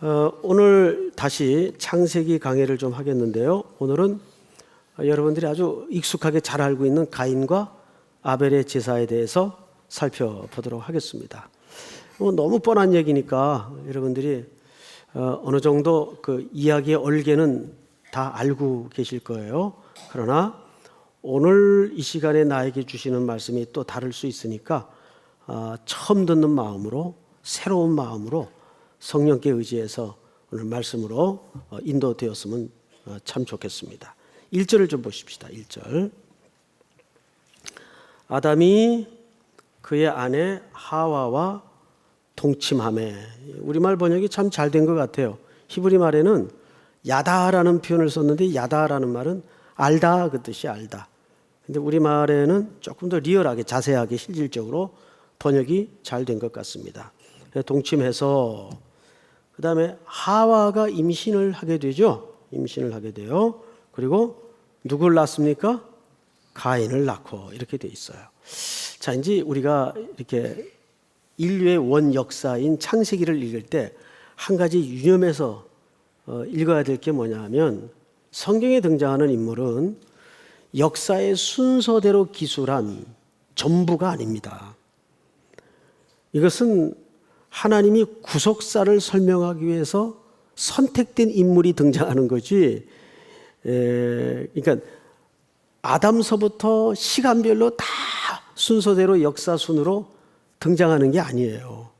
오늘 다시 창세기 강해를 좀 하겠는데요. 오늘은 여러분들이 아주 익숙하게 잘 알고 있는 가인과 아벨의 제사에 대해서 살펴보도록 하겠습니다. 너무 뻔한 얘기니까 여러분들이 어느 정도 그 이야기의 얼개는 다 알고 계실 거예요. 그러나 오늘 이 시간에 나에게 주시는 말씀이 또 다를 수 있으니까 처음 듣는 마음으로, 새로운 마음으로 성령께 의지해서 오늘 말씀으로 인도되었으면 참 좋겠습니다. 1절을 좀 보십시다. 1절. 아담이 그의 아내 하와와 동침하매. 우리말 번역이 참 잘 된 것 같아요. 히브리 말에는 야다라는 표현을 썼는데, 야다라는 말은 알다 그 뜻이 알다. 근데 우리말에는 조금 더 리얼하게, 자세하게, 실질적으로 번역이 잘 된 것 같습니다. 동침해서 그 다음에 하와가 임신을 하게 되죠. 임신을 하게 돼요. 그리고 누굴 낳습니까? 가인을 낳고, 이렇게 돼 있어요. 자, 이제 우리가 이렇게 인류의 원 역사인 창세기를 읽을 때 한 가지 유념해서 읽어야 될 게 뭐냐 하면, 성경에 등장하는 인물은 역사의 순서대로 기술한 전부가 아닙니다. 이것은 하나님이 구속사를 설명하기 위해서 선택된 인물이 등장하는 거지, 그러니까 아담서부터 시간별로 다 순서대로 역사순으로 등장하는 게 아니에요.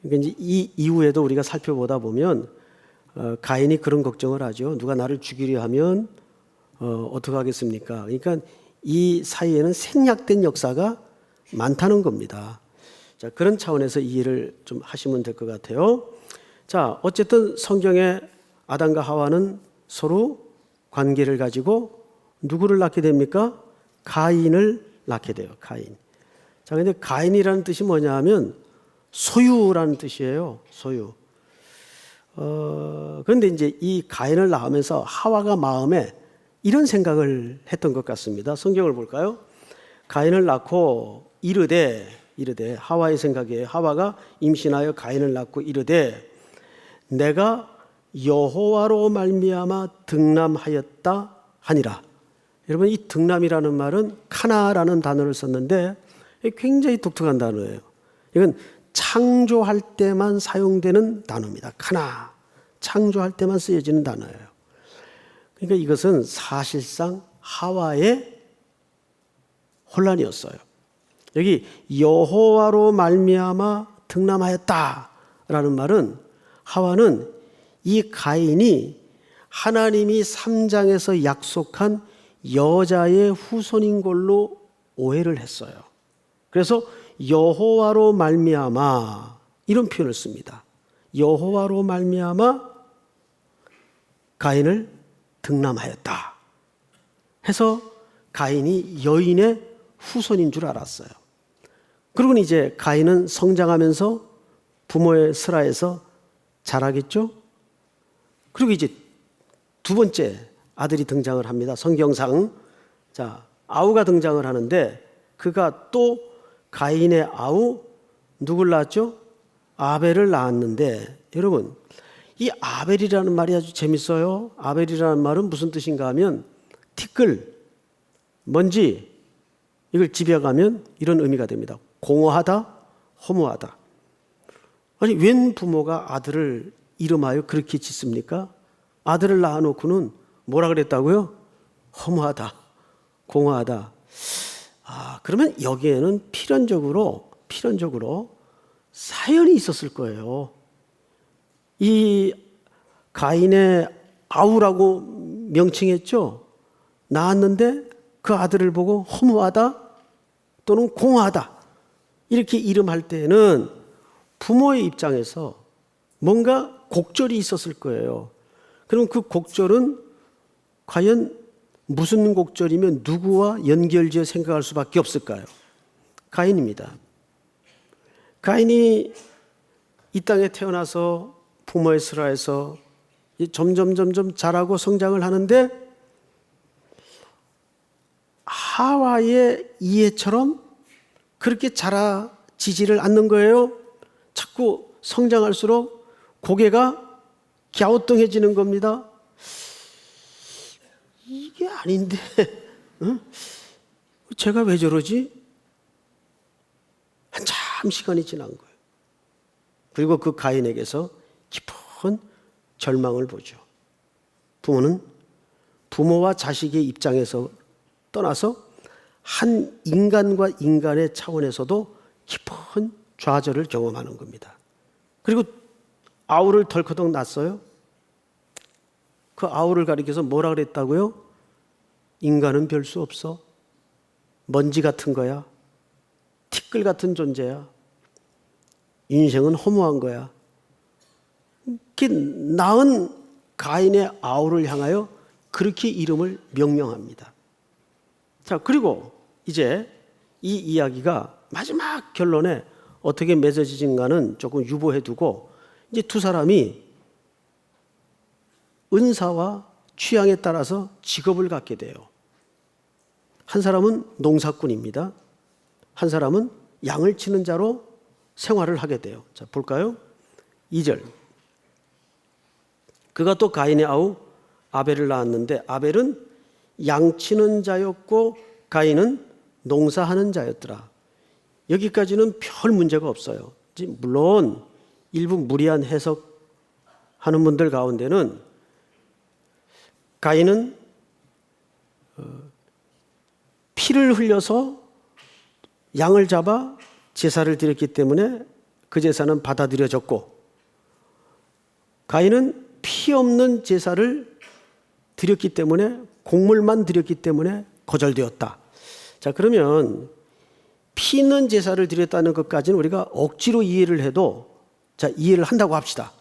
그러니까 이제 이 이후에도 우리가 살펴보다 보면 가인이 그런 걱정을 하죠. 누가 나를 죽이려 하면 어떻게 하겠습니까? 그러니까 이 사이에는 생략된 역사가 많다는 겁니다. 자, 그런 차원에서 이해를 좀 하시면 될 것 같아요. 자, 어쨌든 성경에 아담과 하와는 서로 관계를 가지고 누구를 낳게 됩니까? 가인을 낳게 돼요. 가인. 자, 근데 가인이라는 뜻이 뭐냐 하면 소유라는 뜻이에요. 소유. 그런데 이제 이 가인을 낳으면서 하와가 마음에 이런 생각을 했던 것 같습니다. 성경을 볼까요? 가인을 낳고 이르되 하와의 생각이에요. 하와가 임신하여 가인을 낳고 이르되 내가 여호와로 말미암아 등남하였다 하니라. 여러분, 이 등남이라는 말은 카나라는 단어를 썼는데 굉장히 독특한 단어예요. 이건 창조할 때만 사용되는 단어입니다. 카나. 창조할 때만 쓰여지는 단어예요. 그러니까 이것은 사실상 하와의 혼란이었어요. 여기 여호와로 말미암아 등남하였다라는 말은, 하와는 이 가인이 하나님이 3장에서 약속한 여자의 후손인 걸로 오해를 했어요. 그래서 여호와로 말미암아 이런 표현을 씁니다. 여호와로 말미암아 가인을 등남하였다 해서 가인이 여인의 후손인 줄 알았어요. 그리고 이제 가인은 성장하면서 부모의 슬하에서 자라겠죠. 그리고 이제 두 번째 아들이 등장을 합니다. 성경상. 자, 아우가 등장을 하는데, 그가 또 가인의 아우 누굴 낳았죠? 아벨을 낳았는데, 여러분, 이 아벨이라는 말이 아주 재밌어요. 아벨이라는 말은 무슨 뜻인가 하면 티끌, 먼지, 이걸 집어가면 이런 의미가 됩니다. 공허하다, 허무하다. 아니, 웬 부모가 아들을 이름하여 그렇게 짓습니까? 아들을 낳아놓고는 뭐라 그랬다고요? 허무하다, 공허하다. 그러면 여기에는 필연적으로 사연이 있었을 거예요. 이 가인의 아우라고 명칭했죠. 낳았는데 그 아들을 보고 허무하다 또는 공허하다 이렇게 이름할 때는 부모의 입장에서 뭔가 곡절이 있었을 거예요. 그럼 그 곡절은 과연 무슨 곡절이면 누구와 연결지어 생각할 수밖에 없을까요? 가인입니다. 가인이 이 땅에 태어나서 부모의 슬하에서 점점 자라고 성장을 하는데, 하와의 이해처럼 그렇게 자라지지를 않는 거예요. 자꾸 성장할수록 고개가 갸우뚱해지는 겁니다. 이게 아닌데, 응? 제가 왜 저러지? 한참 시간이 지난 거예요. 그리고 그 가인에게서 깊은 절망을 보죠. 부모는 부모와 자식의 입장에서 떠나서 한 인간과 인간의 차원에서도 깊은 좌절을 경험하는 겁니다. 그리고 아우를 덜커덕 낳았어요. 그 아우를 가리켜서 뭐라 그랬다고요? 인간은 별 수 없어. 먼지 같은 거야. 티끌 같은 존재야. 인생은 허무한 거야. 낳은 가인의 아우를 향하여 그렇게 이름을 명명합니다. 자, 그리고 이제 이 이야기가 마지막 결론에 어떻게 맺어지는가는 조금 유보해 두고 이제 두 사람이 은사와 취향에 따라서 직업을 갖게 돼요. 한 사람은 농사꾼입니다. 한 사람은 양을 치는 자로 생활을 하게 돼요. 자, 볼까요? 2절. 그가 또 가인의 아우 아벨을 낳았는데 아벨은 양 치는 자였고 가인은 농사하는 자였더라. 여기까지는 별 문제가 없어요. 물론 일부 무리한 해석하는 분들 가운데는 가인은 피를 흘려서 양을 잡아 제사를 드렸기 때문에 그 제사는 받아들여졌고 가인은 피 없는 제사를 드렸기 때문에 곡물만 드렸기 때문에 거절되었다. 자, 그러면 피 있는 제사를 드렸다는 것까지는 우리가 억지로 이해를 해도 자, 이해를 한다고 합시다.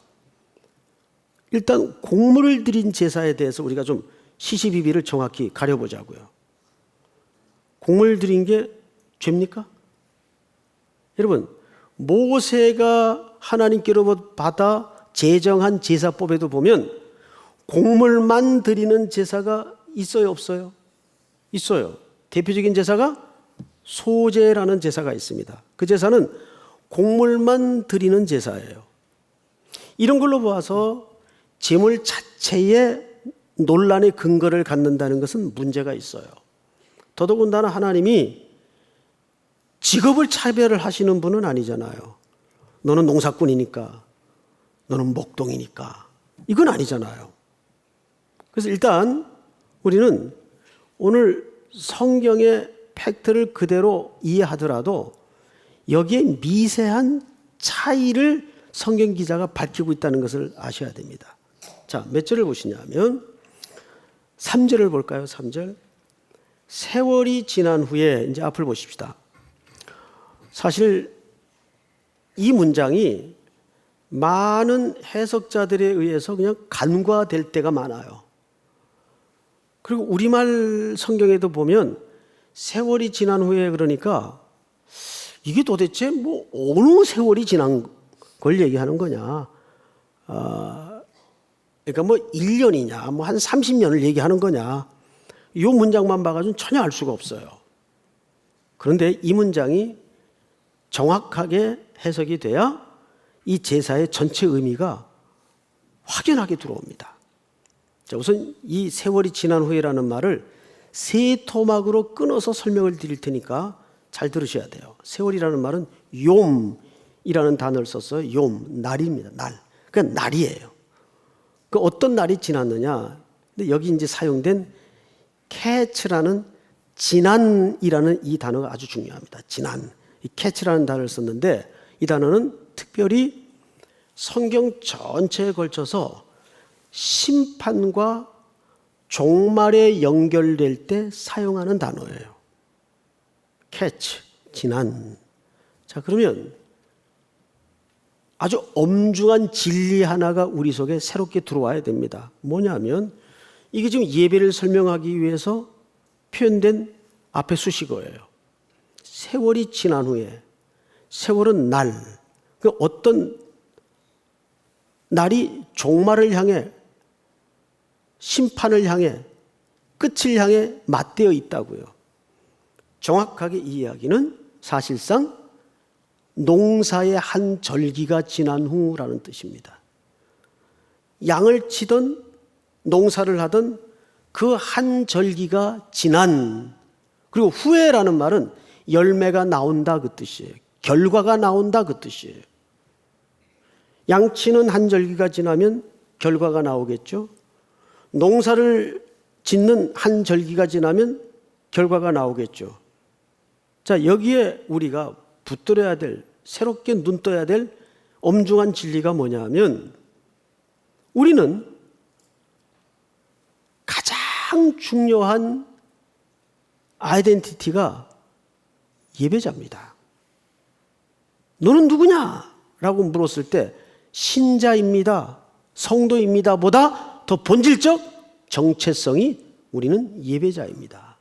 일단 곡물을 드린 제사에 대해서 우리가 좀 시시비비를 정확히 가려보자고요. 곡물 드린 게 죄입니까? 여러분, 모세가 하나님께로부터 받아 제정한 제사법에도 보면 곡물만 드리는 제사가 있어요, 없어요? 있어요. 대표적인 제사가 소제라는 제사가 있습니다. 그 제사는 곡물만 드리는 제사예요. 이런 걸로 보아서 제물 자체에 논란의 근거를 갖는다는 것은 문제가 있어요. 더더군다나 하나님이 직업을 차별을 하시는 분은 아니잖아요. 너는 농사꾼이니까, 너는 목동이니까. 이건 아니잖아요. 그래서 일단 우리는 오늘 성경의 팩트를 그대로 이해하더라도 여기에 미세한 차이를 성경 기자가 밝히고 있다는 것을 아셔야 됩니다. 자, 몇 절을 보시냐면 3절을 볼까요? 3절. 세월이 지난 후에 이제 앞을 보십시다. 사실 이 문장이 많은 해석자들에 의해서 그냥 간과될 때가 많아요. 그리고 우리말 성경에도 보면 세월이 지난 후에 그러니까 이게 도대체 뭐 어느 세월이 지난 걸 얘기하는 거냐. 그러니까 뭐 1년이냐, 뭐 한 30년을 얘기하는 거냐. 이 문장만 봐가지고는 전혀 알 수가 없어요. 그런데 이 문장이 정확하게 해석이 돼야 이 제사의 전체 의미가 확연하게 들어옵니다. 자, 우선 이 세월이 지난 후에라는 말을 세 토막으로 끊어서 설명을 드릴 테니까 잘 들으셔야 돼요. 세월이라는 말은 욤이라는 단어를 썼어요. 욤, 날입니다. 날. 그러니까 날이에요. 그 어떤 날이 지났느냐. 근데 여기 이제 사용된 catch라는 지난이라는 이 단어가 아주 중요합니다. 지난. 이 catch라는 단어를 썼는데 이 단어는 특별히 성경 전체에 걸쳐서 심판과 종말에 연결될 때 사용하는 단어예요. catch, 지난. 자, 그러면 아주 엄중한 진리 하나가 우리 속에 새롭게 들어와야 됩니다. 뭐냐면 이게 지금 예배를 설명하기 위해서 표현된 앞에 수식어예요. 세월이 지난 후에, 세월은 날, 그 어떤 날이 종말을 향해, 심판을 향해, 끝을 향해 맞대어 있다고요. 정확하게 이 이야기는 사실상 농사의 한 절기가 지난 후라는 뜻입니다. 양을 치던 농사를 하던 그 한 절기가 지난, 그리고 후에라는 말은 열매가 나온다 그 뜻이에요. 결과가 나온다 그 뜻이에요. 양치는 한 절기가 지나면 결과가 나오겠죠. 농사를 짓는 한 절기가 지나면 결과가 나오겠죠. 자, 여기에 우리가 붙들어야 될, 새롭게 눈 떠야 될 엄중한 진리가 뭐냐 하면, 우리는 가장 중요한 아이덴티티가 예배자입니다. 너는 누구냐? 라고 물었을 때 신자입니다, 성도입니다 보다 더 본질적 정체성이 우리는 예배자입니다.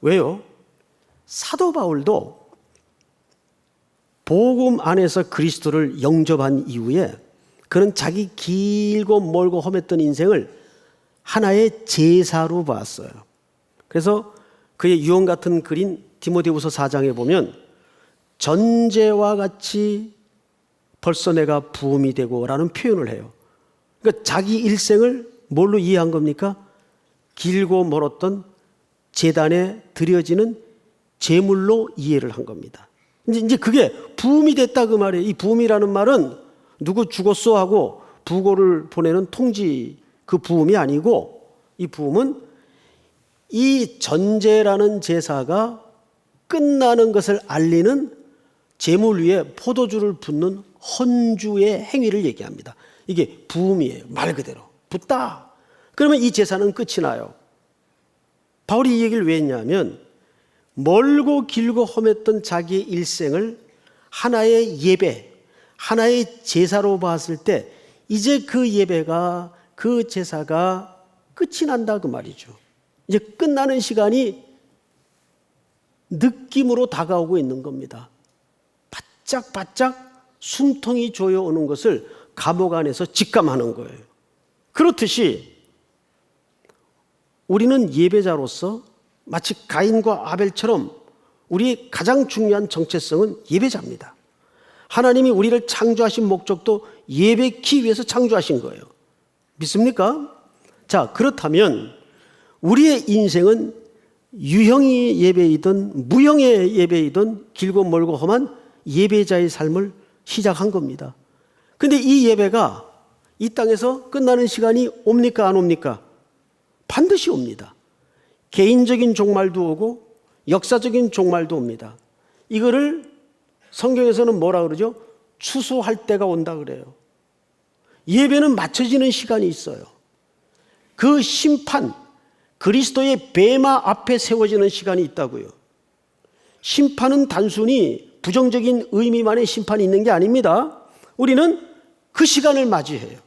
왜요? 사도 바울도 복음 안에서 그리스도를 영접한 이후에 그는 자기 길고 멀고 험했던 인생을 하나의 제사로 봤어요. 그래서 그의 유언 같은 글인 디모데후서 4장에 보면 전제와 같이 벌써 내가 부음이 되고 라는 표현을 해요. 그러니까 자기 일생을 뭘로 이해한 겁니까? 길고 멀었던 제단에 드려지는 제물로 이해를 한 겁니다. 이제 그게 부음이 됐다 그 말이에요. 이 부음이라는 말은 누구 죽었어 하고 부고를 보내는 통지 그 부음이 아니고, 이 부음은 이 전제라는 제사가 끝나는 것을 알리는 제물 위에 포도주를 붓는 헌주의 행위를 얘기합니다. 이게 부음이에요. 말 그대로 붓다. 그러면 이 제사는 끝이 나요. 바울이 이 얘기를 왜 했냐면, 멀고 길고 험했던 자기의 일생을 하나의 예배, 하나의 제사로 봤을 때 이제 그 예배가, 그 제사가 끝이 난다 그 말이죠. 이제 끝나는 시간이 느낌으로 다가오고 있는 겁니다. 바짝바짝 숨통이 조여오는 것을 감옥 안에서 직감하는 거예요. 그렇듯이 우리는 예배자로서 마치 가인과 아벨처럼 우리의 가장 중요한 정체성은 예배자입니다. 하나님이 우리를 창조하신 목적도 예배기 위해서 창조하신 거예요. 믿습니까? 자, 그렇다면 우리의 인생은 유형의 예배이든 무형의 예배이든 길고 멀고 험한 예배자의 삶을 시작한 겁니다. 근데 이 예배가 이 땅에서 끝나는 시간이 옵니까 안 옵니까? 반드시 옵니다. 개인적인 종말도 오고 역사적인 종말도 옵니다. 이거를 성경에서는 뭐라 그러죠? 추수할 때가 온다 그래요. 예배는 맞춰지는 시간이 있어요. 그 심판, 그리스도의 베마 앞에 세워지는 시간이 있다고요. 심판은 단순히 부정적인 의미만의 심판이 있는 게 아닙니다. 우리는 그 시간을 맞이해요.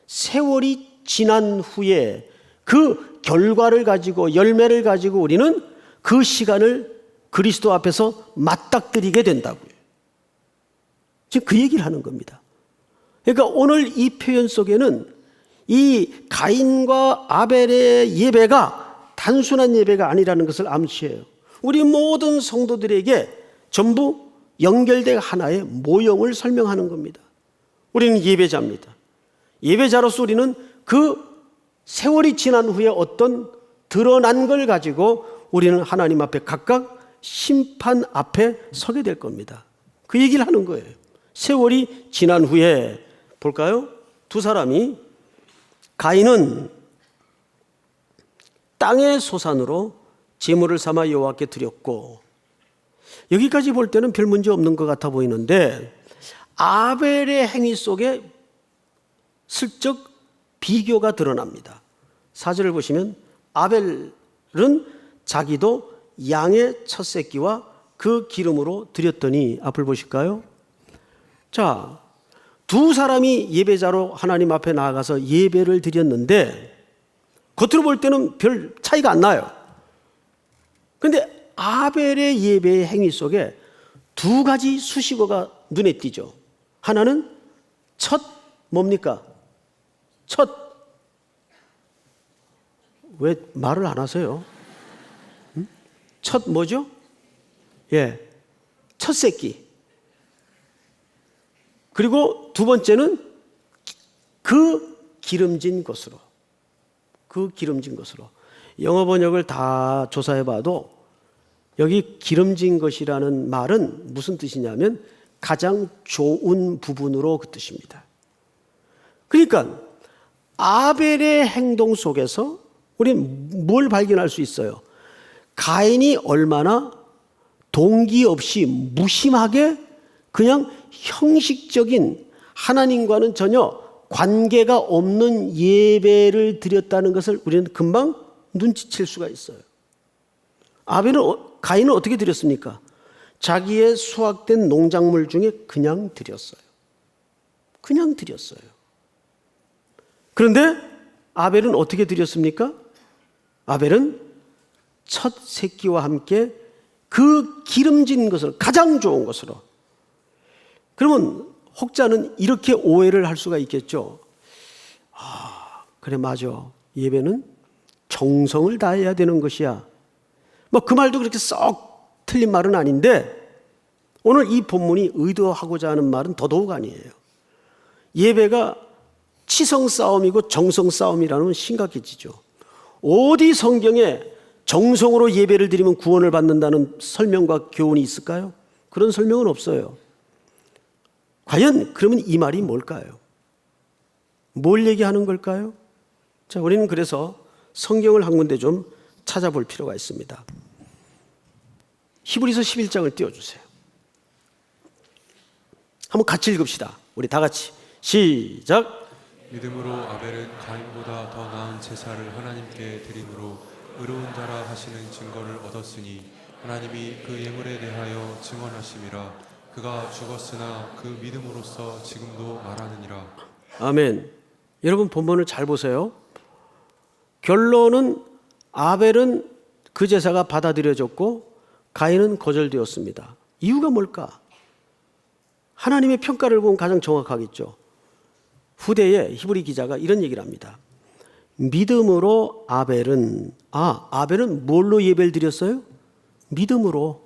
세월이 지난 후에 그 결과를 가지고, 열매를 가지고 우리는 그 시간을 그리스도 앞에서 맞닥뜨리게 된다고요. 지금 그 얘기를 하는 겁니다. 그러니까 오늘 이 표현 속에는 이 가인과 아벨의 예배가 단순한 예배가 아니라는 것을 암시해요. 우리 모든 성도들에게 전부 연결된 하나의 모형을 설명하는 겁니다. 우리는 예배자입니다. 예배자로서 우리는 그 세월이 지난 후에 어떤 드러난 걸 가지고 우리는 하나님 앞에 각각 심판 앞에 서게 될 겁니다. 그 얘기를 하는 거예요. 세월이 지난 후에 볼까요? 두 사람이, 가인은 땅의 소산으로 제물을 삼아 여호와께 드렸고, 여기까지 볼 때는 별 문제 없는 것 같아 보이는데 아벨의 행위 속에 슬쩍 비교가 드러납니다. 4절을 보시면 아벨은 자기도 양의 첫 새끼와 그 기름으로 드렸더니, 앞을 보실까요? 자, 두 사람이 예배자로 하나님 앞에 나아가서 예배를 드렸는데 겉으로 볼 때는 별 차이가 안 나요. 그런데 아벨의 예배의 행위 속에 두 가지 수식어가 눈에 띄죠. 하나는 첫, 뭡니까? 첫. 왜 말을 안 하세요? 첫 뭐죠? 예, 첫 새끼. 그리고 두 번째는 그 기름진 것으로. 그 기름진 것으로. 영어 번역을 다 조사해봐도 여기 기름진 것이라는 말은 무슨 뜻이냐면 가장 좋은 부분으로 그 뜻입니다. 그러니까 아벨의 행동 속에서 우리는 뭘 발견할 수 있어요? 가인이 얼마나 동기 없이 무심하게 그냥 형식적인 하나님과는 전혀 관계가 없는 예배를 드렸다는 것을 우리는 금방 눈치챌 수가 있어요. 가인은 어떻게 드렸습니까? 자기의 수확된 농작물 중에 그냥 드렸어요. 그냥 드렸어요. 그런데 아벨은 어떻게 드렸습니까? 아벨은 첫 새끼와 함께 그 기름진 것을, 가장 좋은 것으로. 그러면 혹자는 이렇게 오해를 할 수가 있겠죠. 그래, 맞아. 예배는 정성을 다해야 되는 것이야. 뭐 그 말도 그렇게 썩 틀린 말은 아닌데, 오늘 이 본문이 의도하고자 하는 말은 더더욱 아니에요. 예배가 치성 싸움이고 정성 싸움이라는 심각해지죠. 어디 성경에 정성으로 예배를 드리면 구원을 받는다는 설명과 교훈이 있을까요? 그런 설명은 없어요. 과연 그러면 이 말이 뭘까요? 뭘 얘기하는 걸까요? 자, 우리는 그래서 성경을 한 군데 좀 찾아볼 필요가 있습니다. 히브리서 11장을 띄워주세요. 한번 같이 읽읍시다. 우리 다 같이 시작. 믿음으로 아벨은 가인보다 더 나은 제사를 하나님께 드림으로 의로운 자라 하시는 증거를 얻었으니 하나님이 그 예물에 대하여 증언하심이라. 그가 죽었으나 그 믿음으로써 지금도 말하느니라. 아멘. 여러분 본문을 잘 보세요. 결론은 아벨은 그 제사가 받아들여졌고 가인은 거절되었습니다. 이유가 뭘까? 하나님의 평가를 보면 가장 정확하겠죠. 후대에 히브리 기자가 이런 얘기를 합니다. 믿음으로 아벨은 뭘로 예배를 드렸어요? 믿음으로.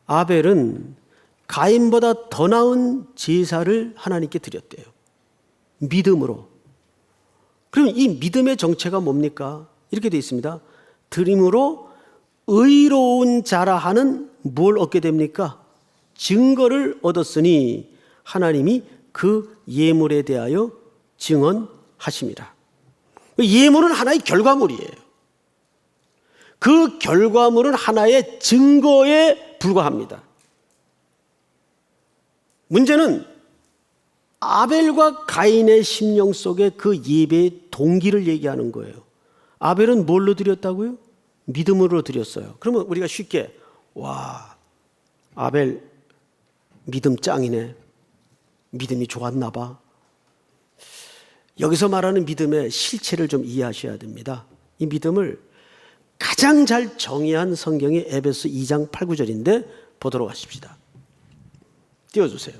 아벨은 가인보다 더 나은 제사를 하나님께 드렸대요. 믿음으로. 그럼 이 믿음의 정체가 뭡니까? 이렇게 되어 있습니다. 드림으로 의로운 자라 하는 뭘 얻게 됩니까? 증거를 얻었으니 하나님이 그 예물에 대하여 증언하심이라. 예물은 하나의 결과물이에요. 그 결과물은 하나의 증거에 불과합니다. 문제는 아벨과 가인의 심령 속에 그 예배의 동기를 얘기하는 거예요. 아벨은 뭘로 드렸다고요? 믿음으로 드렸어요. 그러면 우리가 쉽게 아벨 믿음 짱이네. 믿음이 좋았나 봐. 여기서 말하는 믿음의 실체를 좀 이해하셔야 됩니다. 이 믿음을 가장 잘 정의한 성경이 에베소 2장 8, 9절인데 보도록 하십시다. 띄워주세요.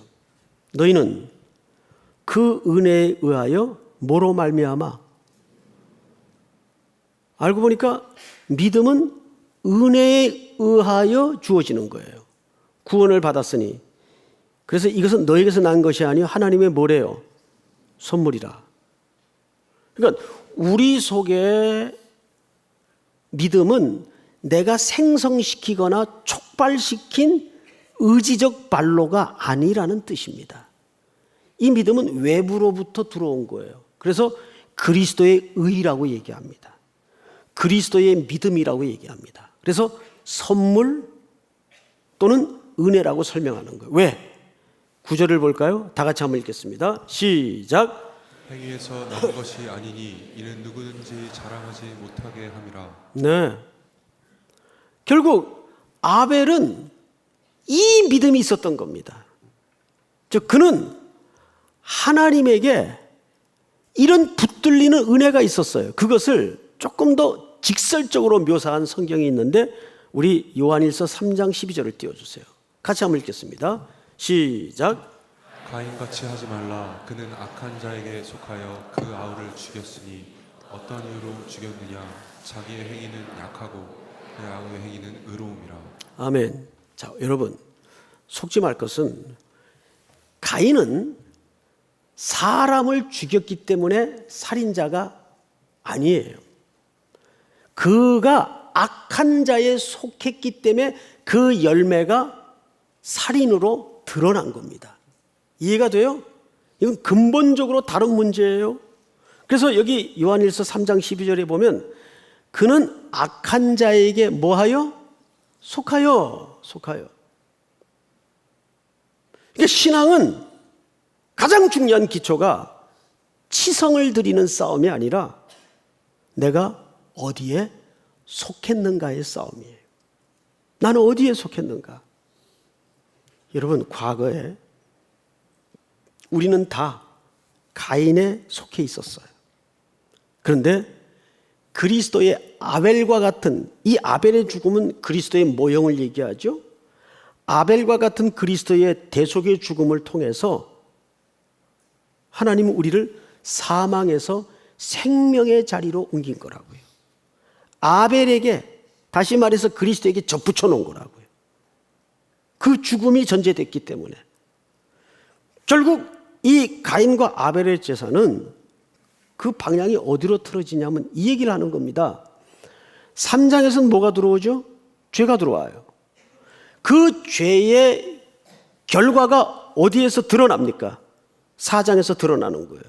너희는 그 은혜에 의하여 뭐로 말미암아? 알고 보니까 믿음은 은혜에 의하여 주어지는 거예요. 구원을 받았으니. 그래서 이것은 너에게서 난 것이 아니요 하나님의 뭐래요? 선물이라. 그러니까 우리 속에 믿음은 내가 생성시키거나 촉발시킨 의지적 반로가 아니라는 뜻입니다. 이 믿음은 외부로부터 들어온 거예요. 그래서 그리스도의 의라고 얘기합니다. 그리스도의 믿음이라고 얘기합니다. 그래서 선물 또는 은혜라고 설명하는 거예요. 왜? 구절을 볼까요? 다 같이 한번 읽겠습니다. 시작. 행위에서 난 것이 아니니 이는 누구든지 자랑하지 못하게 함이라. 네. 결국 아벨은 이 믿음이 있었던 겁니다. 즉 그는 하나님에게 이런 붙들리는 은혜가 있었어요. 그것을 조금 더 직설적으로 묘사한 성경이 있는데 우리 요한일서 3장 12절을 띄워주세요. 같이 한번 읽겠습니다. 시작. 가인같이 하지 말라. 그는 악한 자에게 속하여 그 아우를 죽였으니 어떤 이유로 죽였느냐? 자기의 행위는 약하고 그 아우의 행위는 의로움이라. 아멘. 자, 여러분 속지 말 것은 가인은 사람을 죽였기 때문에 살인자가 아니에요. 그가 악한 자에 속했기 때문에 그 열매가 살인으로 드러난 겁니다. 이해가 돼요? 이건 근본적으로 다른 문제예요. 그래서 여기 요한일서 3장 12절에 보면 그는 악한 자에게 뭐하여? 속하여. 그러니까 신앙은 가장 중요한 기초가 치성을 드리는 싸움이 아니라 내가 어디에 속했는가의 싸움이에요. 나는 어디에 속했는가? 여러분, 과거에 우리는 다 가인에 속해 있었어요. 그런데 그리스도의 아벨과 같은, 이 아벨의 죽음은 그리스도의 모형을 얘기하죠. 아벨과 같은 그리스도의 대속의 죽음을 통해서 하나님은 우리를 사망에서 생명의 자리로 옮긴 거라고요. 아벨에게, 다시 말해서 그리스도에게 접붙여 놓은 거라고요. 그 죽음이 전제됐기 때문에. 결국 이 가인과 아벨의 제사는 그 방향이 어디로 틀어지냐면 이 얘기를 하는 겁니다. 3장에서는 뭐가 들어오죠? 죄가 들어와요. 그 죄의 결과가 어디에서 드러납니까? 4장에서 드러나는 거예요.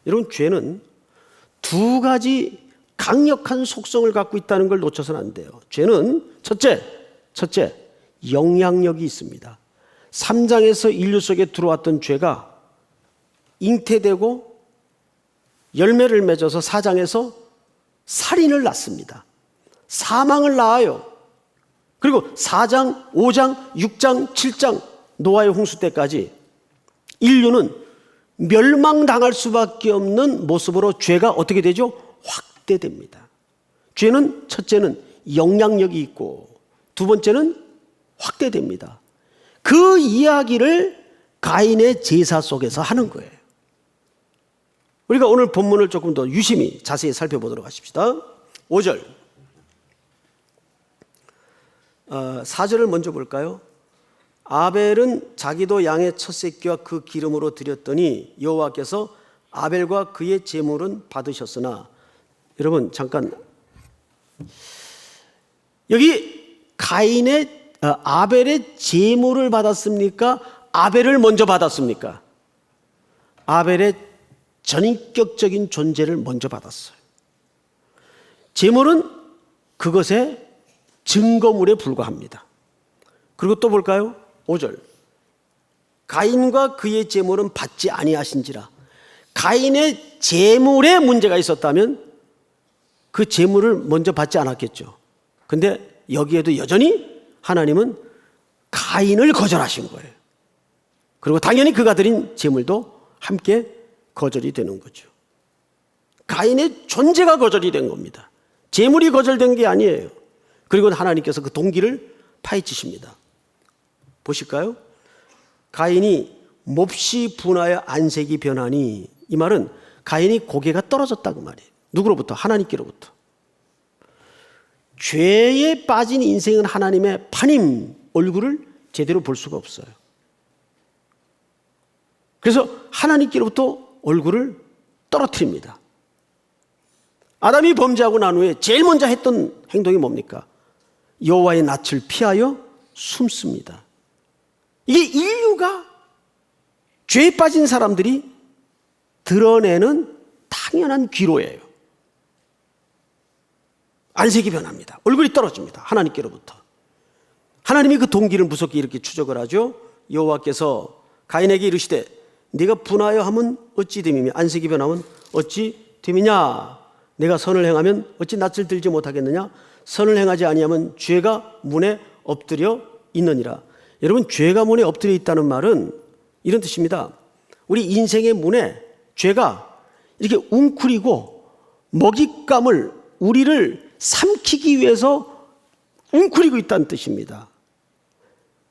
여러분, 죄는 두 가지 강력한 속성을 갖고 있다는 걸 놓쳐서는 안 돼요. 죄는 첫째, 영향력이 있습니다. 3장에서 인류 속에 들어왔던 죄가 잉태되고 열매를 맺어서 4장에서 살인을 낳습니다. 사망을 낳아요. 그리고 4장, 5장, 6장, 7장 노아의 홍수 때까지 인류는 멸망당할 수밖에 없는 모습으로 죄가 어떻게 되죠? 확대됩니다. 죄는 첫째는 영향력이 있고 두 번째는 확대됩니다. 그 이야기를 가인의 제사 속에서 하는 거예요. 우리가 오늘 본문을 조금 더 유심히 자세히 살펴보도록 하십시다. 5절 4절을 먼저 볼까요? 아벨은 자기도 양의 첫 새끼와 그 기름으로 드렸더니 여호와께서 아벨과 그의 제물은 받으셨으나, 여러분 잠깐, 여기 가인의 아벨의 제물을 받았습니까? 아벨을 먼저 받았습니까? 아벨의 전인격적인 존재를 먼저 받았어요. 제물은 그것의 증거물에 불과합니다. 그리고 또 볼까요? 5절 가인과 그의 제물은 받지 아니하신지라. 가인의 제물에 문제가 있었다면 그 제물을 먼저 받지 않았겠죠. 근데 여기에도 여전히 하나님은 가인을 거절하신 거예요. 그리고 당연히 그가 드린 제물도 함께 거절이 되는 거죠. 가인의 존재가 거절이 된 겁니다. 제물이 거절된 게 아니에요. 그리고 하나님께서 그 동기를 파헤치십니다. 보실까요? 가인이 몹시 분하여 안색이 변하니, 이 말은 가인이 고개가 떨어졌다고 말이에요. 누구로부터? 하나님께로부터. 죄에 빠진 인생은 하나님의 파님 얼굴을 제대로 볼 수가 없어요. 그래서 하나님께로부터 얼굴을 떨어뜨립니다. 아담이 범죄하고 난 후에 제일 먼저 했던 행동이 뭡니까? 여호와의 낯을 피하여 숨습니다. 이게 인류가 죄에 빠진 사람들이 드러내는 당연한 기로예요. 안색이 변합니다. 얼굴이 떨어집니다. 하나님께로부터. 하나님이 그 동기를 무섭게 이렇게 추적을 하죠. 여호와께서 가인에게 이르시되 네가 분하여 하면 어찌 됨이며 안색이 변하면 어찌 됨이냐. 내가 선을 행하면 어찌 낯을 들지 못하겠느냐. 선을 행하지 아니하면 죄가 문에 엎드려 있느니라. 여러분, 죄가 문에 엎드려 있다는 말은 이런 뜻입니다. 우리 인생의 문에 죄가 이렇게 웅크리고 먹잇감을, 우리를 삼키기 위해서 웅크리고 있다는 뜻입니다.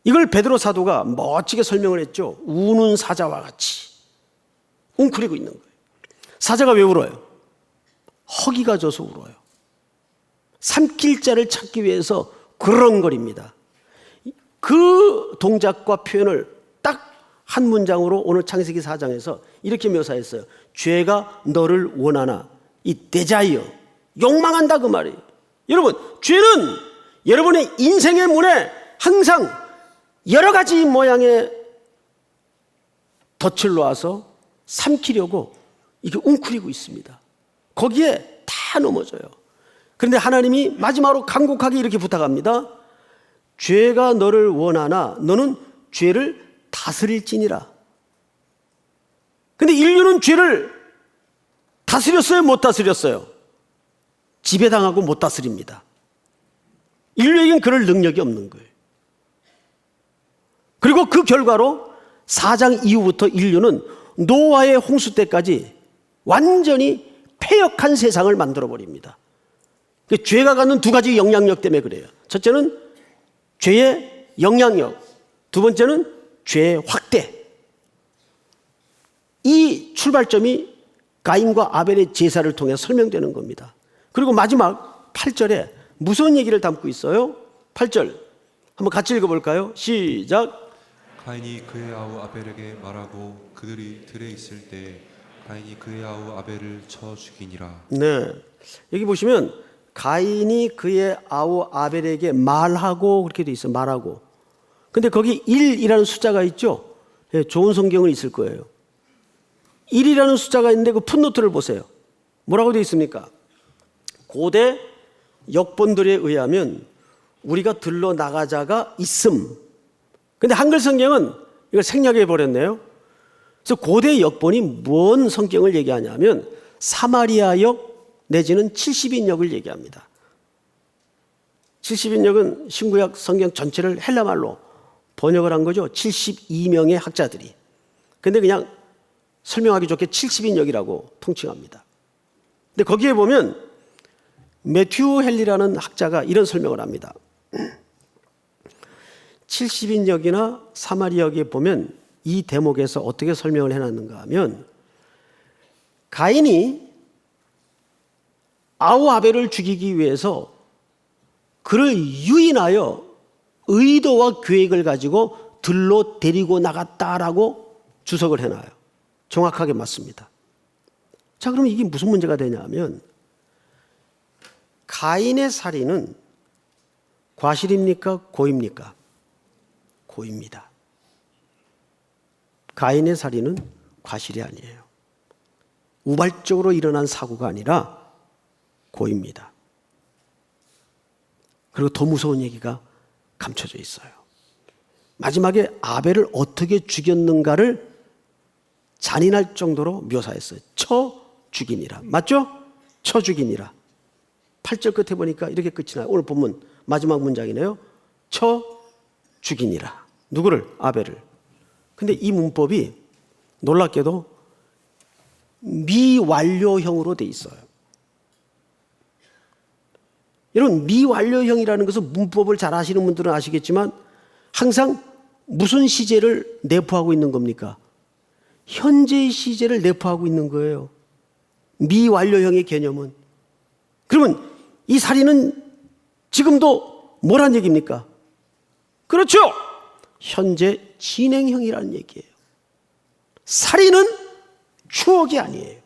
이걸 베드로 사도가 멋지게 설명을 했죠. 우는 사자와 같이 웅크리고 있는 거예요. 사자가 왜 울어요? 허기가 져서 울어요. 삼킬 자를 찾기 위해서 그렁거립니다. 그 동작과 표현을 딱 한 문장으로 오늘 창세기 4장에서 이렇게 묘사했어요. 죄가 너를 원하나, 이 데자이어, 욕망한다 그 말이에요. 여러분, 죄는 여러분의 인생의 문에 항상 여러 가지 모양의 덫을 놓아서 삼키려고 이게 웅크리고 있습니다. 거기에 다 넘어져요. 그런데 하나님이 마지막으로 간곡하게 이렇게 부탁합니다. 죄가 너를 원하나 너는 죄를 다스릴지니라. 근데 인류는 죄를 다스렸어요? 못 다스렸어요? 지배당하고 못 다스립니다. 인류에겐 그럴 능력이 없는 거예요. 그리고 그 결과로 4장 이후부터 인류는 노아의 홍수 때까지 완전히 패역한 세상을 만들어버립니다. 죄가 갖는 두 가지 영향력 때문에 그래요. 첫째는 죄의 영향력, 두 번째는 죄의 확대. 이 출발점이 가인과 아벨의 제사를 통해 설명되는 겁니다. 그리고 마지막 8절에 무서운 얘기를 담고 있어요. 8절 한번 같이 읽어볼까요? 시작. 가인이 그의 아우 아벨에게 말하고 그들이 들에 있을 때 가인이 그의 아우 아벨을 쳐 죽이니라. 네, 여기 보시면 가인이 그의 아우 아벨에게 말하고 그렇게 돼 있어요. 말하고. 근데 거기 1이라는 숫자가 있죠. 네, 좋은 성경은 있을 거예요. 1이라는 숫자가 있는데 그 풋노트를 보세요. 뭐라고 되어 있습니까? 고대 역본들에 의하면 우리가 들러 나가자가 있음. 근데 한글 성경은 이걸 생략해 버렸네요. 그래서 고대 역본이 뭔 성경을 얘기하냐면 사마리아역 내지는 70인역을 얘기합니다. 70인역은 신구약 성경 전체를 헬라말로 번역을 한 거죠. 72명의 학자들이. 근데 그냥 설명하기 좋게 70인역이라고 통칭합니다. 근데 거기에 보면 매튜 헨리라는 학자가 이런 설명을 합니다. 70인역이나 사마리아역에 보면 이 대목에서 어떻게 설명을 해놨는가 하면 가인이 아우 아벨을 죽이기 위해서 그를 유인하여 의도와 계획을 가지고 들로 데리고 나갔다라고 주석을 해놔요. 정확하게 맞습니다. 자, 그러면 이게 무슨 문제가 되냐면 가인의 살인은 과실입니까? 고입니까? 고입니다. 가인의 살인은 과실이 아니에요. 우발적으로 일어난 사고가 아니라 고입니다. 그리고 더 무서운 얘기가 감춰져 있어요. 마지막에 아벨을 어떻게 죽였는가를 잔인할 정도로 묘사했어요. 쳐 죽이니라. 맞죠? 쳐 죽이니라. 8절 끝에 보니까 이렇게 끝이 나요. 오늘 본문 마지막 문장이네요. 쳐 죽이니라. 누구를? 아벨을. 근데 이 문법이 놀랍게도 미완료형으로 돼 있어요. 여러분, 미완료형이라는 것은 문법을 잘 아시는 분들은 아시겠지만 항상 무슨 시제를 내포하고 있는 겁니까? 현재의 시제를 내포하고 있는 거예요. 미완료형의 개념은. 그러면 이 살인은 지금도 뭐란 얘기입니까? 그렇죠. 현재 진행형이라는 얘기예요. 살인은 추억이 아니에요.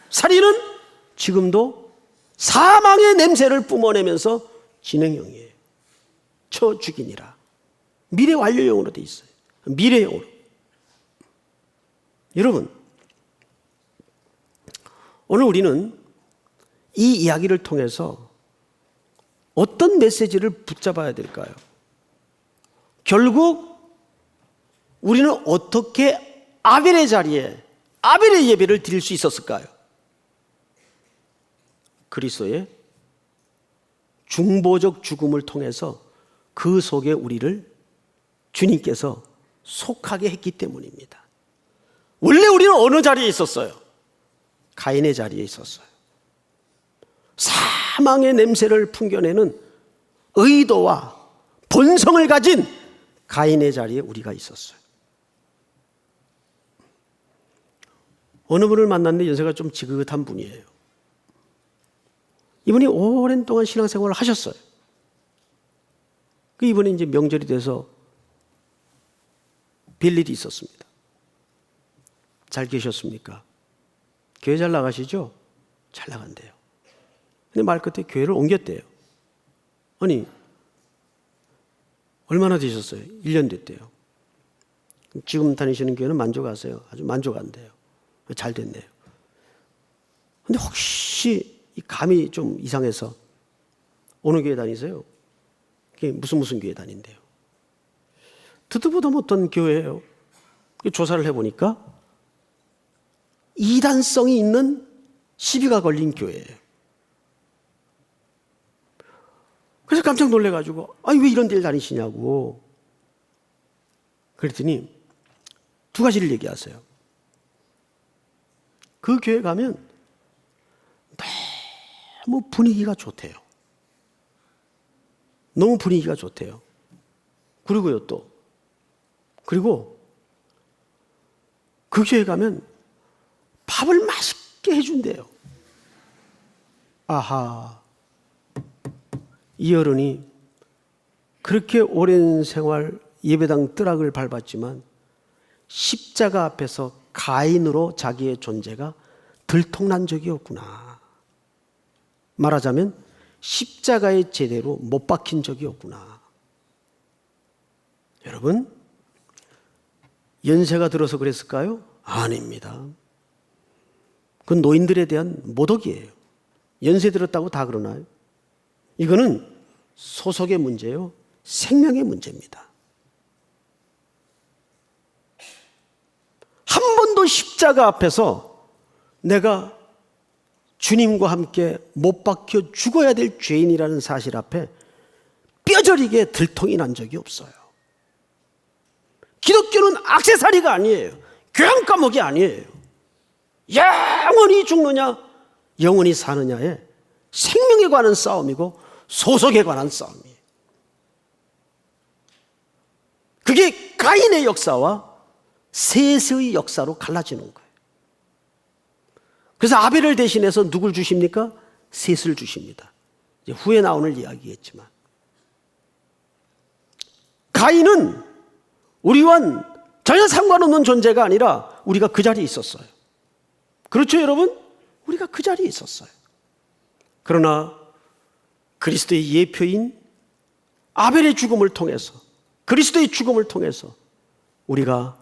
살인은 지금도 사망의 냄새를 뿜어내면서 진행형이에요. 쳐 죽이니라. 미래 완료형으로 돼 있어요. 미래형으로. 여러분, 오늘 우리는 이 이야기를 통해서 어떤 메시지를 붙잡아야 될까요? 결국 우리는 어떻게 아벨의 자리에 아벨의 예배를 드릴 수 있었을까요? 그리스도의 중보적 죽음을 통해서 그 속에 우리를 주님께서 속하게 했기 때문입니다. 원래 우리는 어느 자리에 있었어요? 가인의 자리에 있었어요. 사망의 냄새를 풍겨내는 의도와 본성을 가진 가인의 자리에 우리가 있었어요. 어느 분을 만났는데 연세가 좀 지긋한 분이에요. 이분이 오랜 동안 신앙생활을 하셨어요. 이번에 이제 명절이 돼서 별일이 있었습니다. 잘 계셨습니까? 교회 잘 나가시죠? 잘 나간대요. 근데 말 끝에 교회를 옮겼대요. 아니, 얼마나 되셨어요? 1년 됐대요. 지금 다니시는 교회는 만족하세요? 아주 만족한대요. 잘 됐네요. 근데 혹시 이 감이 좀 이상해서 어느 교회 다니세요? 그게 무슨 교회 다닌대요. 듣도 못한 교회예요. 조사를 해보니까 이단성이 있는 시비가 걸린 교회예요. 그래서 깜짝 놀래가지고 아니 왜 이런 데를 다니시냐고 그랬더니 두 가지를 얘기하세요. 그 교회 가면 너무 분위기가 좋대요. 너무 분위기가 좋대요. 그리고 그 교회 가면 밥을 맛있게 해준대요. 아하, 이 어른이 그렇게 오랜 생활 예배당 뜰락을 밟았지만 십자가 앞에서 가인으로 자기의 존재가 들통난 적이 없구나. 말하자면 십자가에 제대로 못 박힌 적이 없구나. 여러분, 연세가 들어서 그랬을까요? 아닙니다. 그건 노인들에 대한 모독이에요. 연세 들었다고 다 그러나요? 이거는 소속의 문제요, 생명의 문제입니다. 한 번도 십자가 앞에서 내가 주님과 함께 못 박혀 죽어야 될 죄인이라는 사실 앞에 뼈저리게 들통이 난 적이 없어요. 기독교는 액세서리가 아니에요. 교양 과목이 아니에요. 영원히 죽느냐 영원히 사느냐의 생명에 관한 싸움이고 소속에 관한 싸움이에요. 그게 가인의 역사와 셋의 역사로 갈라지는 거예요. 그래서 아벨을 대신해서 누굴 주십니까? 셋을 주십니다. 이제 후에 나오는 이야기겠지만 가인은 우리와는 전혀 상관없는 존재가 아니라 우리가 그 자리에 있었어요. 그렇죠 여러분? 우리가 그 자리에 있었어요. 그러나 그리스도의 예표인 아벨의 죽음을 통해서, 그리스도의 죽음을 통해서 우리가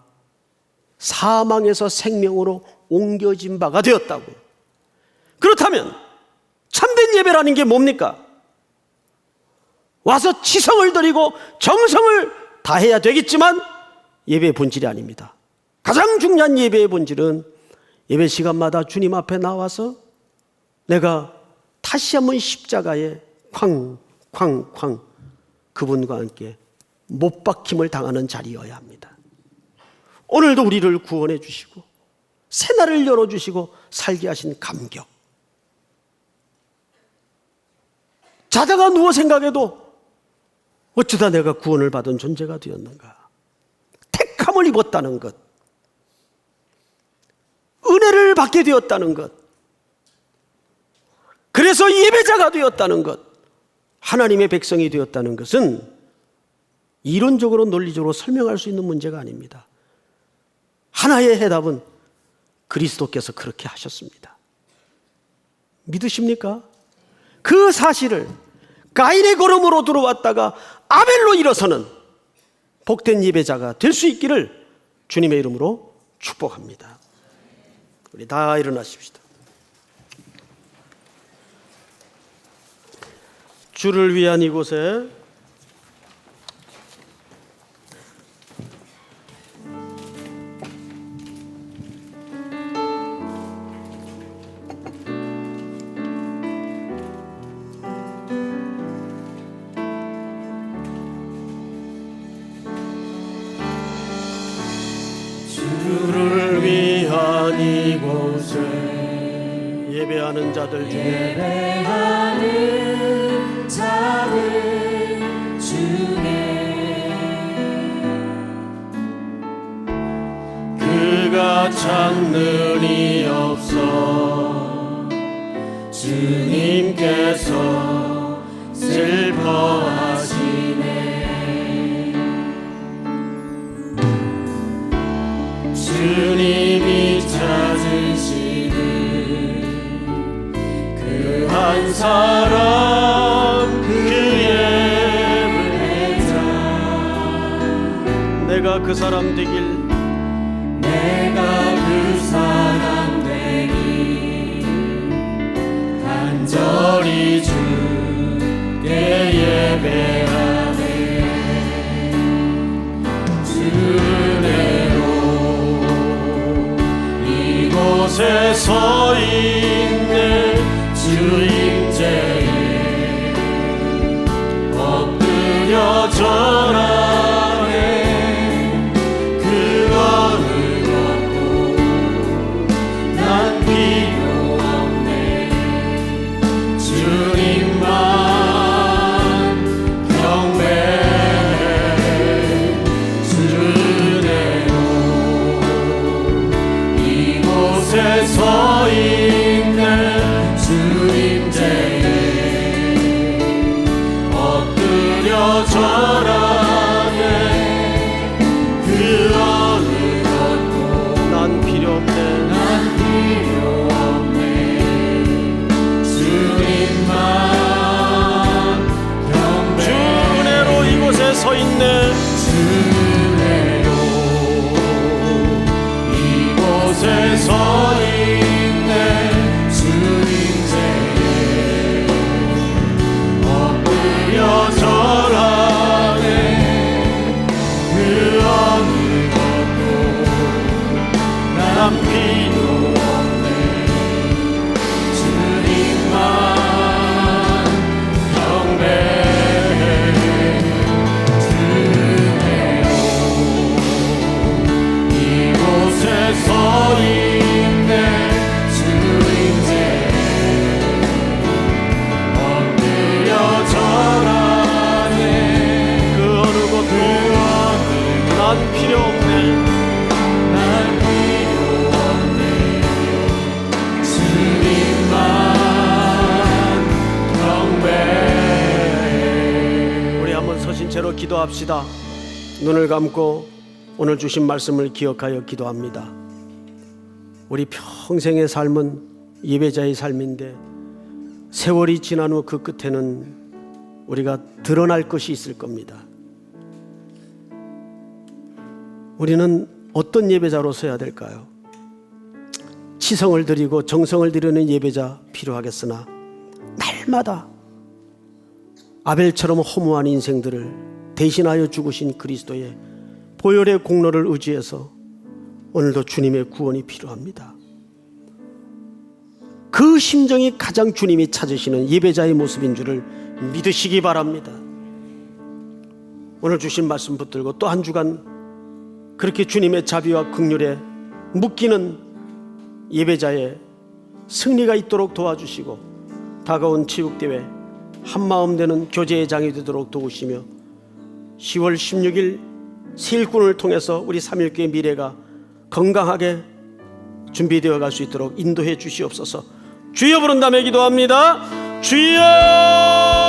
사망에서 생명으로 옮겨진 바가 되었다고. 그렇다면 참된 예배라는 게 뭡니까? 와서 치성을 드리고 정성을 다해야 되겠지만 예배의 본질이 아닙니다. 가장 중요한 예배의 본질은 예배 시간마다 주님 앞에 나와서 내가 다시 한번 십자가에 쾅쾅쾅 그분과 함께 못 박힘을 당하는 자리여야 합니다. 오늘도 우리를 구원해 주시고 새날을 열어주시고 살게 하신 감격. 자다가 누워 생각해도 어쩌다 내가 구원을 받은 존재가 되었는가. 택함을 입었다는 것, 은혜를 받게 되었다는 것, 그래서 예배자가 되었다는 것, 하나님의 백성이 되었다는 것은 이론적으로 논리적으로 설명할 수 있는 문제가 아닙니다. 하나의 해답은 그리스도께서 그렇게 하셨습니다. 믿으십니까? 그 사실을 가인의 걸음으로 들어왔다가 아벨로 일어서는 복된 예배자가 될 수 있기를 주님의 이름으로 축복합니다. 우리 다 일어나십시다. 주를 위한 이곳에 주를 위한 이곳에 예배하는 자들 중에 예배하는 자들 중에 그가 찾는이 없어 주님께서 슬퍼하시네. 주님이 찾으시는 그 한 사람 그의 배자 내가 그 사람 되길 내가 그 사람 되길 간절히 주께 예배하네 주 은혜로 이곳에 서 있는 주 임재에 엎드려 절하네 그 어느 것도 난 필요 없네 주님만 경배해 주 은혜로 이곳에 서 있는 주 임재에 엎드려 절하네 그 어느 것도 난 필요 없네 난 필요 없네 주님만 주 경배해 은혜로 이곳에 서 있네 주 은혜로 이곳에 서 있네 주 임재에 엎드려 절하네 그 어느 것도 난 필요 없네 주님만 경배해 주 은혜로 이곳에 서 있네 주 임재에 엎드려 절하네 그 어느 것도 난 필요 없네 난 필요 없네 주님만 경배해 우리 한번 서신 채로 기도합시다. 눈을 감고 오늘 주신 말씀을 기억하여 기도합니다. 우리 평생의 삶은 예배자의 삶인데 세월이 지난 후 그 끝에는 우리가 드러날 것이 있을 겁니다. 우리는 어떤 예배자로 서야 될까요? 치성을 드리고 정성을 드리는 예배자 필요하겠으나 날마다 아벨처럼 허무한 인생들을 대신하여 죽으신 그리스도의 보혈의 공로를 의지해서 오늘도 주님의 구원이 필요합니다. 그 심정이 가장 주님이 찾으시는 예배자의 모습인 줄을 믿으시기 바랍니다. 오늘 주신 말씀 붙들고 또 한 주간 그렇게 주님의 자비와 긍휼에 묶이는 예배자의 승리가 있도록 도와주시고 다가온 체육대회 한마음 되는 교제의 장이 되도록 도우시며 10월 16일 세일꾼을 통해서 우리 3.1교회 미래가 건강하게 준비되어 갈 수 있도록 인도해 주시옵소서. 주여 부른다며 기도합니다. 주여!